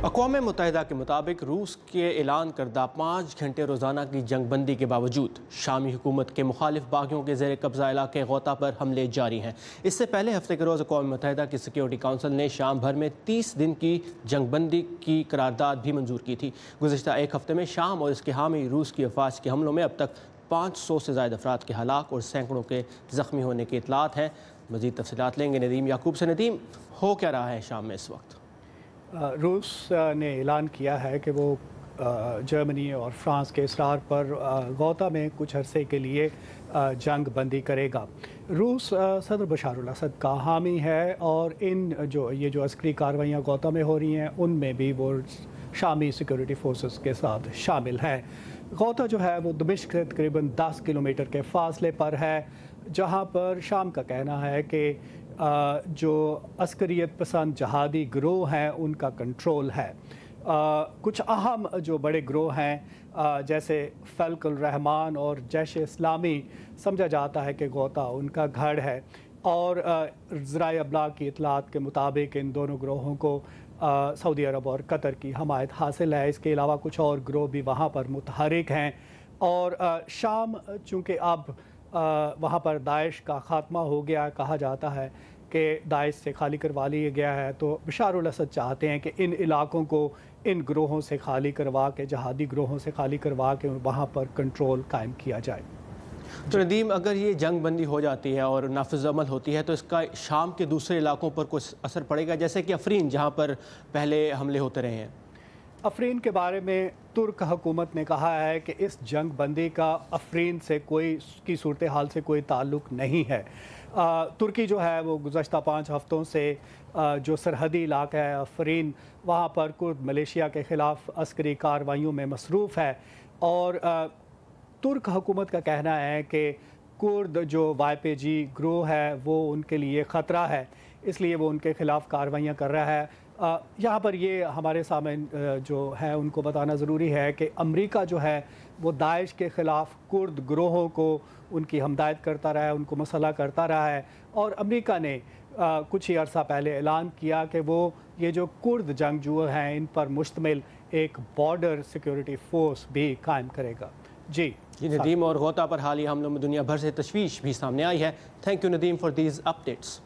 اقوام متحدہ کے مطابق روس کے اعلان کردہ 5 گھنٹے روزانہ کی جنگ بندی کے باوجود شامی حکومت کے مخالف باغیوں کے زیر قبضہ علاقے غوطہ پر حملے جاری ہیں۔ اس سے پہلے ہفتے کے روز اقوام متحدہ کی سیکیورٹی کونسل نے شام بھر میں 30 دن کی جنگ بندی کی قرارداد بھی منظور کی تھی۔ گزشتہ ایک ہفتے میں شام اور اس کے حامی روس کی افواج کے حملوں میں اب تک 500 سے زائد افراد کے ہلاک اور سینکڑوں کے زخمی ہونے کی اطلاعات ہیں۔ مزید تفصیلات لیں گے ندیم یعقوب سے۔ ندیم، ہو کیا رہا ہے شام میں اس وقت؟ روس نے اعلان کیا ہے کہ وہ جرمنی اور فرانس کے اصرار پر غوطہ میں کچھ عرصے کے لیے جنگ بندی کرے گا۔ روس صدر بشار الاسد کا حامی ہے اور یہ جو عسکری کارروائیاں غوطہ میں ہو رہی ہیں ان میں بھی وہ شامی سیکورٹی فورسز کے ساتھ شامل ہے۔ غوطہ جو ہے وہ دمشق سے تقریباً 10 کلومیٹر کے فاصلے پر ہے، جہاں پر شام کا کہنا ہے کہ جو عسکریت پسند جہادی گروہ ہیں ان کا کنٹرول ہے۔ کچھ اہم جو بڑے گروہ ہیں جیسے فلک الرحمان اور جیش اسلامی، سمجھا جاتا ہے کہ غوطہ ان کا گھر ہے، اور ذرائع ابلاغ کی اطلاعات کے مطابق ان دونوں گروہوں کو سعودی عرب اور قطر کی حمایت حاصل ہے۔ اس کے علاوہ کچھ اور گروہ بھی وہاں پر متحرک ہیں، اور شام چونکہ اب وہاں پر داعش کا خاتمہ ہو گیا، کہا جاتا ہے کہ داعش سے خالی کروا لیا گیا ہے، تو بشار الاسد چاہتے ہیں کہ ان علاقوں کو ان گروہوں سے خالی کروا کے، جہادی گروہوں سے خالی کروا کے وہاں پر کنٹرول قائم کیا جائے۔ تو ندیم، اگر یہ جنگ بندی ہو جاتی ہے اور نافذ عمل ہوتی ہے تو اس کا شام کے دوسرے علاقوں پر کوئی اثر پڑے گا، جیسے کہ افرین جہاں پر پہلے حملے ہوتے رہے ہیں؟ افرین کے بارے میں ترک حکومت نے کہا ہے کہ اس جنگ بندی کا افرین سے کی صورتحال سے کوئی تعلق نہیں ہے۔ ترکی جو ہے وہ گزشتہ 5 ہفتوں سے جو سرحدی علاقہ ہے افرین، وہاں پر کرد ملیشیا کے خلاف عسکری کارروائیوں میں مصروف ہے، اور ترک حکومت کا کہنا ہے کہ کرد جو YPG گروہ ہے وہ ان کے لیے خطرہ ہے، اس لیے وہ ان کے خلاف کارروائیاں کر رہا ہے۔ یہاں پر یہ ہمارے سامنے جو ہے ان کو بتانا ضروری ہے کہ امریکہ جو ہے وہ داعش کے خلاف کرد گروہوں کو ان کی حمایت کرتا رہا ہے، ان کو مسلح کرتا رہا ہے، اور امریکہ نے کچھ ہی عرصہ پہلے اعلان کیا کہ وہ یہ جو کرد جنگجو ہیں ان پر مشتمل ایک بارڈر سیکیورٹی فورس بھی قائم کرے گا۔ جی ندیم، اور غوطہ پر حالیہ حملوں میں دنیا بھر سے تشویش بھی سامنے آئی ہے۔ Thank you Nadeem for these updates.